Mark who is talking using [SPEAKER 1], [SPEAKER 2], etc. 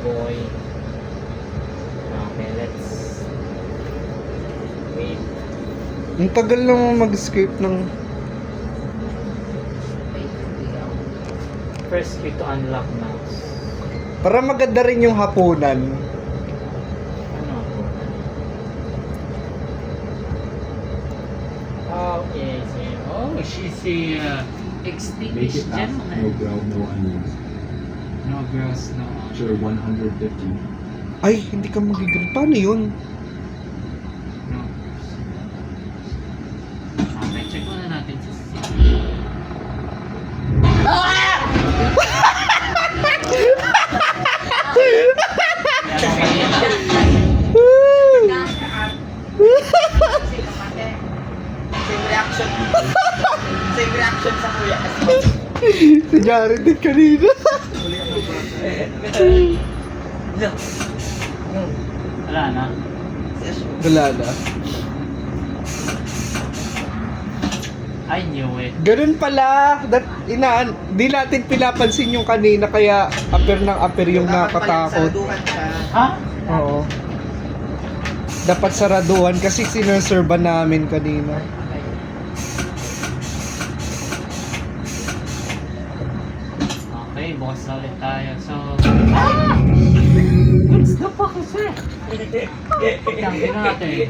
[SPEAKER 1] boy. Okay, let's wait.
[SPEAKER 2] Ang tagal lang mag-escape ng...
[SPEAKER 1] First key to unlock now.
[SPEAKER 2] Para maganda rin yung hapunan.
[SPEAKER 1] Ano ako? Oh, yes, yeah. Oh, she's a
[SPEAKER 3] Make
[SPEAKER 1] extinguished
[SPEAKER 3] it fast. No
[SPEAKER 1] gentleman.
[SPEAKER 3] grill, no onions.
[SPEAKER 1] No girls, no.
[SPEAKER 3] Sure, 150.
[SPEAKER 2] Ay, hindi ka magiging. Paano yun?
[SPEAKER 1] No. Okay, check muna natin sa CCTV.
[SPEAKER 4] Same reaction. Same reaction sa kuya.
[SPEAKER 2] Si Jared din kanina.
[SPEAKER 1] Wala na.
[SPEAKER 2] Wala na.
[SPEAKER 1] I knew it.
[SPEAKER 2] Ganun pala. Di natin pinapansin yung kanina kaya apir ng apir yung nakatakot.
[SPEAKER 4] Saraduhan siya.
[SPEAKER 1] Ha?
[SPEAKER 2] Oo. Dapat saraduhan kasi sineserba namin kanina.
[SPEAKER 1] Okay, bukas na ulit tayo. So, what's the fuck is that? Tangin natin.